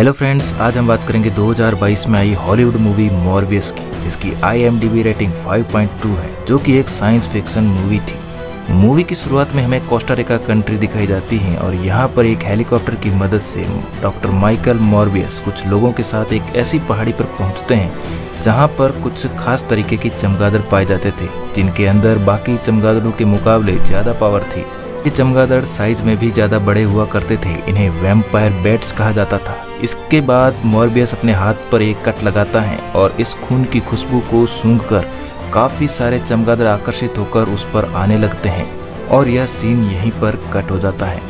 Hello friends, आज हम बात करेंगे 2022 में आई हॉलीवुड मूवी मॉर्बियस की, जिसकी IMDb रेटिंग 5.2 है, जो कि एक साइंस फिक्शन मूवी थी। मूवी की शुरुआत में हमें कोस्टा रिका कंट्री दिखाई जाती है और यहाँ पर एक हेलीकॉप्टर की मदद से डॉक्टर माइकल मॉर्बियस कुछ लोगों के साथ एक ऐसी पहाड़ी पर पहुँचते हैं जहाँ पर कुछ खास तरीके की चमगादड़ पाए जाते थे, जिनके अंदर बाकी चमगादड़ों के मुकाबले ज़्यादा पावर थी। ये चमगादड़ साइज में भी ज़्यादा बड़े हुआ करते थे। इन्हें वैम्पायर बैट्स कहा जाता था। इसके बाद मॉर्बियस अपने हाथ पर एक कट लगाता है और इस खून की खुशबू को सूंघकर काफ़ी सारे चमगादड़ आकर्षित होकर उस पर आने लगते हैं और यह सीन यहीं पर कट हो जाता है।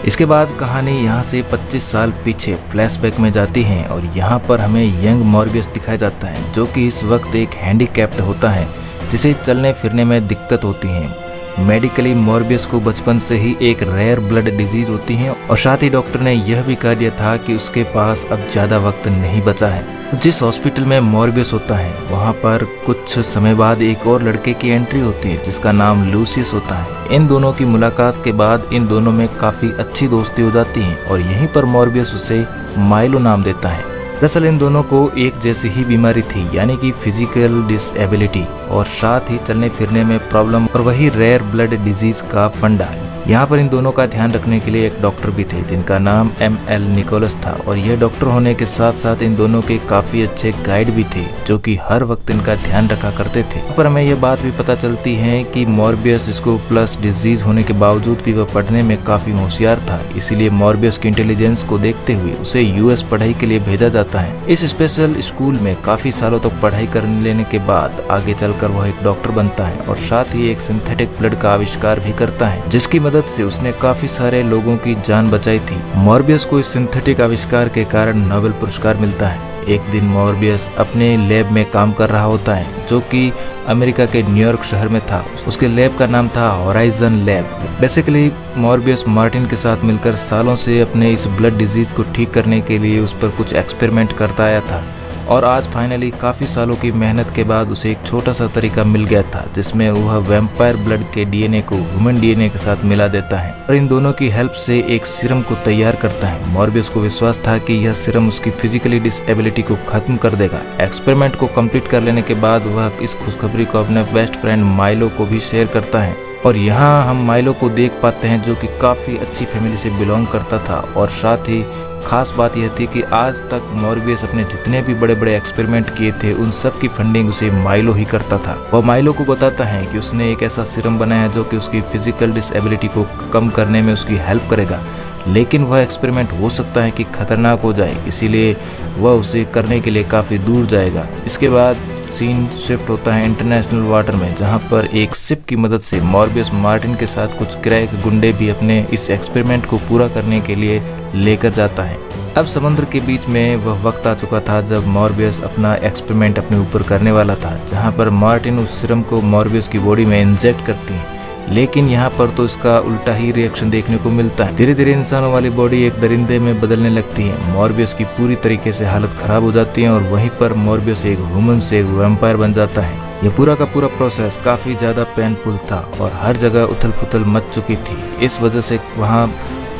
इसके बाद कहानी यहाँ से 25 साल पीछे फ्लैशबैक में जाती है और यहाँ पर हमें यंग मॉर्बियस दिखाया जाता है, जो कि इस वक्त एक हैंडीकैप्ड होता है, जिसे चलने फिरने में दिक्कत होती है। मेडिकली मॉर्बियस को बचपन से ही एक रेयर ब्लड डिजीज होती है और साथ ही डॉक्टर ने यह भी कह दिया था कि उसके पास अब ज़्यादा वक्त नहीं बचा है। जिस हॉस्पिटल में मॉर्बियस होता है वहाँ पर कुछ समय बाद एक और लड़के की एंट्री होती है, जिसका नाम लूसियस होता है। इन दोनों की मुलाकात के बाद इन दोनों में काफ़ी अच्छी दोस्ती हो जाती है और यहीं पर मॉर्बियस उसे माइलो नाम देता है। दरअसल इन दोनों को एक जैसी ही बीमारी थी, यानी कि फिजिकल डिसेबिलिटी और साथ ही चलने फिरने में प्रॉब्लम, और वही रेयर ब्लड डिजीज का फंडा। यहाँ पर इन दोनों का ध्यान रखने के लिए एक डॉक्टर भी थे, जिनका नाम ML निकोलस था, और यह डॉक्टर होने के साथ साथ इन दोनों के काफी अच्छे गाइड भी थे, जो कि हर वक्त इनका ध्यान रखा करते थे। पर हमें यह बात भी पता चलती है कि मॉर्बियस, जिसको प्लस डिजीज होने के बावजूद भी वह पढ़ने में काफी होशियार था, इसीलिए मॉर्बियस की इंटेलिजेंस को देखते हुए उसे US पढ़ाई के लिए भेजा जाता है। इस स्पेशल स्कूल में काफी सालों तक पढ़ाई कर लेने के बाद आगे चलकर वह एक डॉक्टर बनता है और साथ ही एक सिंथेटिक ब्लड का आविष्कार भी करता है, जिसकी मदद से उसने काफी सारे लोगों की जान बचाई थी। मॉर्बियस को इस सिंथेटिक आविष्कार के कारण नोबेल पुरस्कार मिलता है। एक दिन मॉर्बियस अपने लैब में काम कर रहा होता है, जो कि अमेरिका के न्यूयॉर्क शहर में था। उसके लैब का नाम था horizon lab. Basically Morbius Martin के साथ मिलकर सालों से अपने इस ब्लड डिजीज को ठीक करने के लिए उस पर कुछ एक्सपेरिमेंट करता आया था, और आज फाइनली काफ़ी सालों की मेहनत के बाद उसे एक छोटा सा तरीका मिल गया था, जिसमें वह वैम्पायर ब्लड के DNA को ह्यूमन DNA के साथ मिला देता है और इन दोनों की हेल्प से एक सीरम को तैयार करता है। मॉर्बियस को विश्वास था कि यह सीरम उसकी फिजिकली डिसेबिलिटी को खत्म कर देगा। एक्सपेरिमेंट को कंप्लीट कर लेने के बाद वह इस खुशखबरी को अपने बेस्ट फ्रेंड माइलो को भी शेयर करता है, और यहाँ हम माइलो को देख पाते हैं, जो कि काफ़ी अच्छी फैमिली से बिलोंग करता था। और साथ ही खास बात यह थी कि आज तक मॉर्बियस अपने जितने भी बड़े बड़े एक्सपेरिमेंट किए थे, उन सब की फंडिंग उसे माइलो ही करता था। वह माइलो को बताता है कि उसने एक ऐसा सीरम बनाया जो कि उसकी फिजिकल डिसेबिलिटी को कम करने में उसकी हेल्प करेगा, लेकिन वह एक्सपेरिमेंट हो सकता है कि खतरनाक हो जाए, इसीलिए वह उसे करने के लिए काफ़ी दूर जाएगा। इसके बाद सीन शिफ्ट होता है इंटरनेशनल वाटर में, जहां पर एक शिप की मदद से मॉर्बियस मार्टिन के साथ कुछ किराए के गुंडे भी अपने इस एक्सपेरिमेंट को पूरा करने के लिए लेकर जाता है। अब समुद्र के बीच में वह वक्त आ चुका था जब मॉर्बियस अपना एक्सपेरिमेंट अपने ऊपर करने वाला था, जहां पर मार्टिन उस सीरम को मॉर्बियस की बॉडी में इंजेक्ट करती है, लेकिन यहाँ पर तो इसका उल्टा ही रिएक्शन देखने को मिलता है। धीरे धीरे इंसानों वाली बॉडी एक दरिंदे में बदलने लगती है। मॉर्बियस की पूरी तरीके से हालत खराब हो जाती है और वहीं पर मॉर्बियस एक ह्यूमन से एक वैम्पायर बन जाता है। यह पूरा का पूरा प्रोसेस काफी ज्यादा पेनफुल था और हर जगह उथल पुथल मच चुकी थी। इस वजह से वहाँ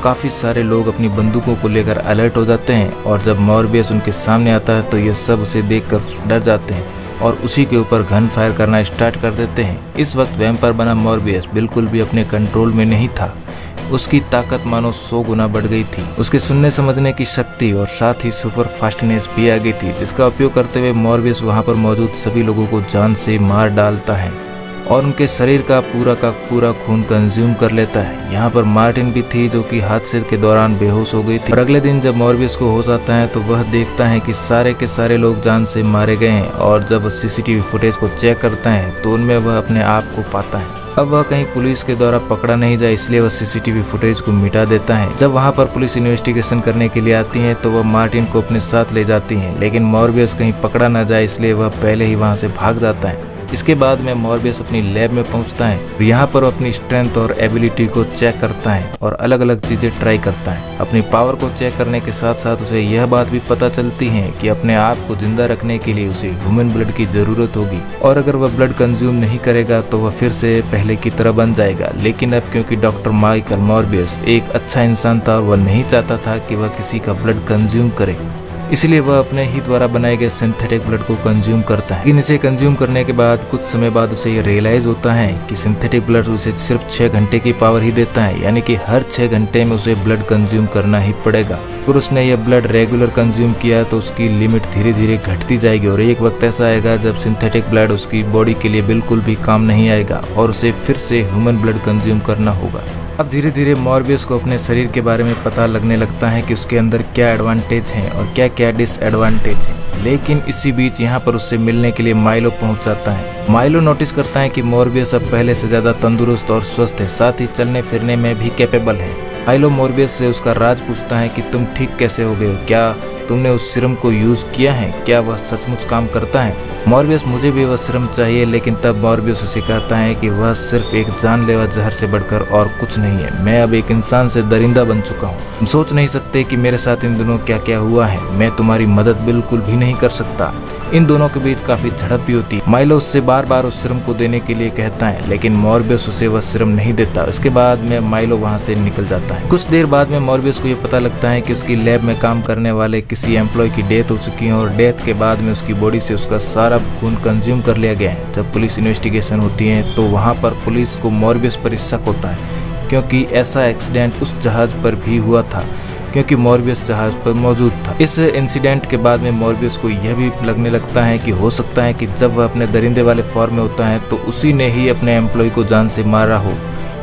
काफ़ी सारे लोग अपनी बंदूकों को लेकर अलर्ट हो जाते हैं, और जब मॉर्बियस उनके सामने आता है तो ये सब उसे देखकर डर जाते हैं और उसी के ऊपर गन फायर करना स्टार्ट कर देते हैं। इस वक्त वैम्पायर बना मॉर्बियस बिल्कुल भी अपने कंट्रोल में नहीं था। उसकी ताकत मानो 100 गुना बढ़ गई थी। उसके सुनने समझने की शक्ति और साथ ही सुपर फास्टनेस भी आ गई थी, जिसका उपयोग करते हुए मॉर्बियस वहाँ पर मौजूद सभी लोगों को जान से मार डालता है और उनके शरीर का पूरा खून कंज्यूम कर लेता है। यहाँ पर मार्टिन भी थी, जो कि हादसे के दौरान बेहोश हो गई थी। और अगले दिन जब मॉर्बियस को होश आता है तो वह देखता है कि सारे के सारे लोग जान से मारे गए हैं, और जब CCTV फुटेज को चेक करता है तो उनमें वह अपने आप को पाता है। अब वह कहीं पुलिस के द्वारा पकड़ा नहीं जाए, इसलिए वह CCTV फुटेज को मिटा देता है। जब वहाँ पर पुलिस इन्वेस्टिगेशन करने के लिए आती है तो वह मार्टिन को अपने साथ ले जाती है, लेकिन मॉर्बियस कहीं पकड़ा न जाए इसलिए वह पहले ही वहाँ से भाग जाता है। इसके बाद में मॉर्बियस अपनी लैब में पहुंचता है और यहाँ पर अपनी स्ट्रेंथ और एबिलिटी को चेक करता है और अलग अलग चीजें ट्राई करता है। अपनी पावर को चेक करने के साथ साथ उसे यह बात भी पता चलती है कि अपने आप को जिंदा रखने के लिए उसे ह्यूमन ब्लड की जरूरत होगी, और अगर वह ब्लड कंज्यूम नहीं करेगा तो वह फिर से पहले की तरह बन जाएगा। लेकिन अब क्योंकि डॉक्टर माइकल मॉर्बियस एक अच्छा इंसान था और वह नहीं चाहता था कि वह किसी का ब्लड कंज्यूम करे, इसलिए वह अपने ही द्वारा बनाए गए सिंथेटिक ब्लड को कंज्यूम करता है। लेकिन इसे कंज्यूम करने के बाद कुछ समय बाद उसे ये रियलाइज होता है कि सिंथेटिक ब्लड उसे सिर्फ 6 घंटे की पावर ही देता है, यानी कि हर 6 घंटे में उसे ब्लड कंज्यूम करना ही पड़ेगा। और उसने यह ब्लड रेगुलर कंज्यूम किया तो उसकी लिमिट धीरे धीरे घटती जाएगी और एक वक्त ऐसा आएगा जब सिंथेटिक ब्लड उसकी बॉडी के लिए बिल्कुल भी काम नहीं आएगा और उसे फिर से ह्यूमन ब्लड कंज्यूम करना होगा। अब धीरे धीरे मॉर्बियस को अपने शरीर के बारे में पता लगने लगता है कि उसके अंदर क्या एडवांटेज हैं और क्या क्या डिसएडवांटेज हैं। लेकिन इसी बीच यहाँ पर उससे मिलने के लिए माइलो पहुँच जाता है। माइलो नोटिस करता है कि मॉर्बियस अब पहले से ज्यादा तंदुरुस्त और स्वस्थ है, साथ ही चलने फिरने में भी कैपेबल है। माइलो मॉर्बियस से उसका राज पूछता है कि तुम ठीक कैसे हो गए हो, क्या तुमने उस सीरम को यूज किया है, क्या वह सचमुच काम करता है। मॉर्बियस मुझे भी वह सीरम चाहिए, लेकिन तब मॉर्बियस उसे कहता है कि वह सिर्फ एक जानलेवा जहर से बढ़कर और कुछ नहीं है। मैं अब एक इंसान से दरिंदा बन चुका हूँ। तुम सोच नहीं सकते कि मेरे साथ इन दिनों क्या क्या हुआ है। मैं तुम्हारी मदद बिल्कुल भी नहीं कर सकता। इन दोनों के बीच काफी झड़प भी होती है। माइलो उससे बार बार उस सीरम को देने के लिए कहता है, लेकिन मॉर्बियस उसे वह सीरम नहीं देता। इसके बाद में माइलो वहां से निकल जाता है। कुछ देर बाद में मॉर्बियस को यह पता लगता है कि उसकी लैब में काम करने वाले किसी एम्प्लॉय की डेथ हो चुकी है और डेथ के बाद में उसकी बॉडी से उसका सारा खून कंज्यूम कर लिया गया है। जब पुलिस इन्वेस्टिगेशन होती है तो वहाँ पर पुलिस को मॉर्बियस पर शक होता है, क्योंकि ऐसा एक्सीडेंट उस जहाज पर भी हुआ था, क्योंकि मॉर्बियस जहाज पर मौजूद था। इस इंसिडेंट के बाद में मॉर्बियस को यह भी लगने लगता है कि हो सकता है कि जब वह अपने दरिंदे वाले फॉर्म में होता है तो उसी ने ही अपने एम्प्लॉय को जान से मारा हो,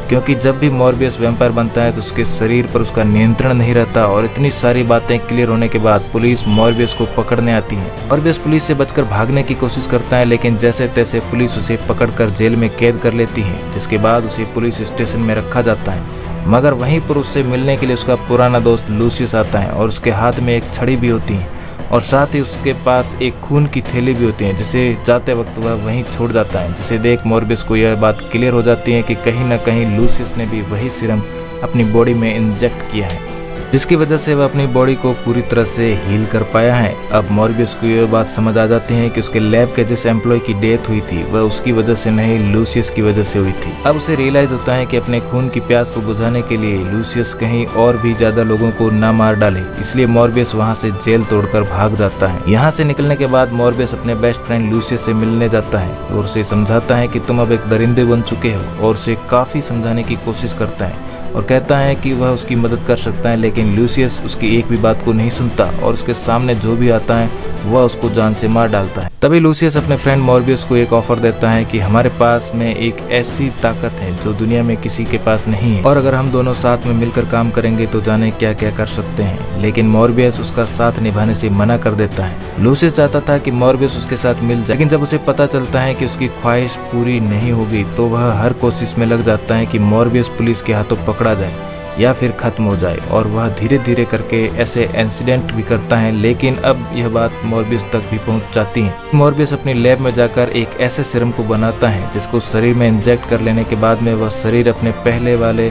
क्योंकि जब भी मॉर्बियस वैम्पायर बनता है तो उसके शरीर पर उसका नियंत्रण नहीं रहता। और इतनी सारी बातें क्लियर होने के बाद पुलिस मॉर्बियस को पकड़ने आती है। मॉर्बियस पुलिस से बचकर भागने की कोशिश करता है, लेकिन जैसे तैसे पुलिस उसे पकड़कर जेल में कैद कर लेती है, जिसके बाद उसे पुलिस स्टेशन में रखा जाता है। मगर वहीं पर उससे मिलने के लिए उसका पुराना दोस्त लूसियस आता है और उसके हाथ में एक छड़ी भी होती है और साथ ही उसके पास एक खून की थैली भी होती है, जिसे जाते वक्त वह वहीं छोड़ जाता है। जिसे देख मॉर्बियस को यह बात क्लियर हो जाती है कि कहीं न कहीं लूसियस ने भी वही सीरम अपनी बॉडी में इंजेक्ट किया है, जिसकी वजह से वह अपनी बॉडी को पूरी तरह से हील कर पाया है। अब मॉर्बियस को यह बात समझ आ जाती है कि उसके लैब के जिस एम्प्लॉय की डेथ हुई थी वह उसकी वजह से नहीं, लूसियस की वजह से हुई थी। अब उसे रियलाइज होता है कि अपने खून की प्यास को बुझाने के लिए लूसियस कहीं और भी ज्यादा लोगों को ना मार डाले, इसलिए मॉर्बियस वहां से जेल तोड़कर भाग जाता है। यहाँ से निकलने के बाद मॉर्बियस अपने बेस्ट फ्रेंड लूसियस से मिलने जाता है और उसे समझाता है कि तुम अब एक दरिंदे बन चुके हो, और उसे काफी समझाने की कोशिश करता है और कहता है कि वह उसकी मदद कर सकता है। लेकिन लूसियस उसकी एक भी बात को नहीं सुनता और उसके सामने जो भी आता है वह उसको जान से मार डालता है। तभी लूसियस अपने फ्रेंड मॉर्बियस को एक ऑफर देता है कि हमारे पास में एक ऐसी ताकत है जो दुनिया में किसी के पास नहीं है, और अगर हम दोनों साथ में मिलकर काम करेंगे तो जाने क्या क्या कर सकते हैं। लेकिन मॉर्बियस उसका साथ निभाने से मना कर देता है। लूसियस चाहता था कि मॉर्बियस उसके साथ मिल जाए, लेकिन जब उसे पता चलता है कि उसकी ख्वाहिश पूरी नहीं होगी तो वह हर कोशिश में लग जाता है कि मॉर्बियस पुलिस के हाथों पकड़ा जाए या फिर खत्म हो जाए, और वह धीरे धीरे करके ऐसे इंसिडेंट भी करता है। लेकिन अब यह बात मॉर्बियस तक भी पहुंच जाती है। मॉर्बियस अपनी लैब में जाकर एक ऐसे सीरम को बनाता है जिसको शरीर में इंजेक्ट कर लेने के बाद में वह शरीर अपने पहले वाले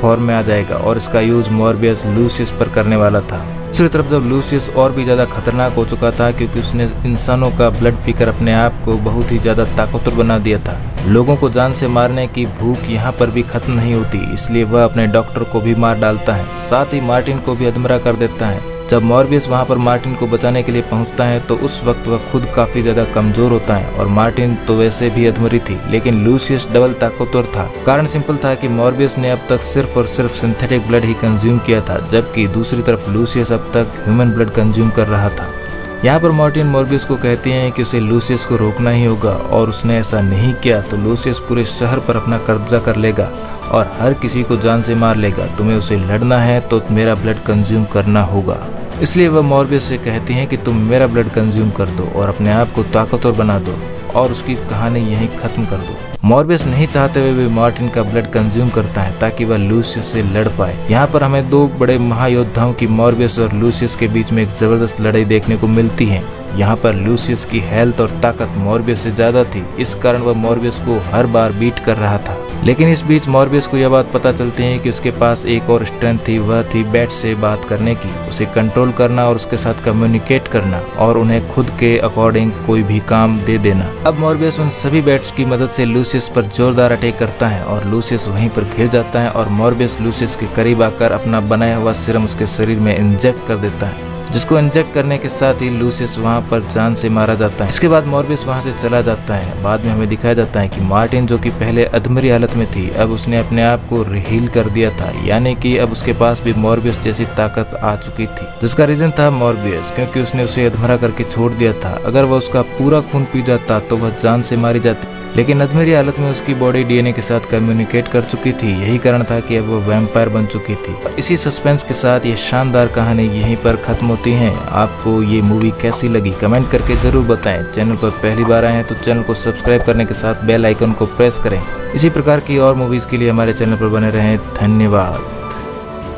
फॉर्म में आ जाएगा, और इसका यूज मॉर्बियस लूसियस पर करने वाला था। दूसरी तरफ जब लूसियस और भी ज्यादा खतरनाक हो चुका था, क्योंकि उसने इंसानों का ब्लड पीकर अपने आप को बहुत ही ज्यादा ताकतवर बना दिया था। लोगों को जान से मारने की भूख यहाँ पर भी खत्म नहीं होती, इसलिए वह अपने डॉक्टर को भी मार डालता है, साथ ही मार्टिन को भी अधमरा कर देता है। जब मॉर्बियस वहां पर मार्टिन को बचाने के लिए पहुंचता है तो उस वक्त वह खुद काफी ज्यादा कमजोर होता है, और मार्टिन तो वैसे भी अधमरी थी, लेकिन लूसियस डबल ताकतवर था। कारण सिंपल था कि मॉर्बियस ने अब तक सिर्फ और सिर्फ सिंथेटिक ब्लड ही कंज्यूम किया था, जबकि दूसरी तरफ लूसियस अब तक ह्यूमन ब्लड कंज्यूम कर रहा था। यहाँ पर मार्टिन मॉर्बियस को कहते हैं कि उसे लूसियस को रोकना ही होगा, और उसने ऐसा नहीं किया तो लूसियस पूरे शहर पर अपना कब्जा कर लेगा और हर किसी को जान से मार लेगा। तुम्हें उसे लड़ना है तो मेरा ब्लड कंज्यूम करना होगा। इसलिए वह मॉर्बियस से कहती हैं कि तुम मेरा ब्लड कंज्यूम कर दो और अपने आप को ताकतवर बना दो और उसकी कहानी यहीं खत्म कर दो। मॉर्बियस नहीं चाहते हुए भी मार्टिन का ब्लड कंज्यूम करता है ताकि वह लूसियस से लड़ पाए। यहाँ पर हमें दो बड़े महायोद्धाओं की मॉर्बियस और लूसियस के बीच में एक जबरदस्त लड़ाई देखने को मिलती है। यहाँ पर लूसियस की हेल्थ और ताकत मॉर्बियस से ज्यादा थी, इस कारण वह मॉर्बियस को हर बार बीट कर रहा था। लेकिन इस बीच मॉर्बियस को यह बात पता चलती है कि उसके पास एक और स्ट्रेंथ थी, वह थी बैट से बात करने की, उसे कंट्रोल करना और उसके साथ कम्युनिकेट करना और उन्हें खुद के अकॉर्डिंग कोई भी काम दे देना। अब मॉर्बियस उन सभी बैट्स की मदद से लूसियस पर जोरदार अटैक करता है और लूसियस वहीं पर घिर जाता है और मॉर्बियस लूसियस के करीब आकर अपना बनाया हुआ सीरम उसके शरीर में इंजेक्ट कर देता है। जिसको इंजेक्ट करने के साथ ही लूसियस वहां पर जान से मारा जाता है। इसके बाद मॉर्बियस वहां से चला जाता है। बाद में हमें दिखाया जाता है कि मार्टिन, जो कि पहले अधमरी हालत में थी, अब उसने अपने आप को हील कर दिया था, यानी कि अब उसके पास भी मॉर्बियस जैसी ताकत आ चुकी थी। जिसका रीजन था मॉर्बियस, क्योंकि उसने उसे अधमरा करके छोड़ दिया था। अगर वह उसका पूरा खून पी जाता तो वह जान से मारी जाती, लेकिन अधमरी हालत में उसकी बॉडी डीएनए के साथ कम्युनिकेट कर चुकी थी। यही कारण था कि अब वो वैम्पायर बन चुकी थी। इसी सस्पेंस के साथ ये शानदार कहानी यहीं पर खत्म होती है। आपको ये मूवी कैसी लगी कमेंट करके जरूर बताएं। चैनल पर पहली बार आए हैं तो चैनल को सब्सक्राइब करने के साथ बेल आइकन को प्रेस करें। इसी प्रकार की और मूवीज के लिए हमारे चैनल पर बने रहें। धन्यवाद।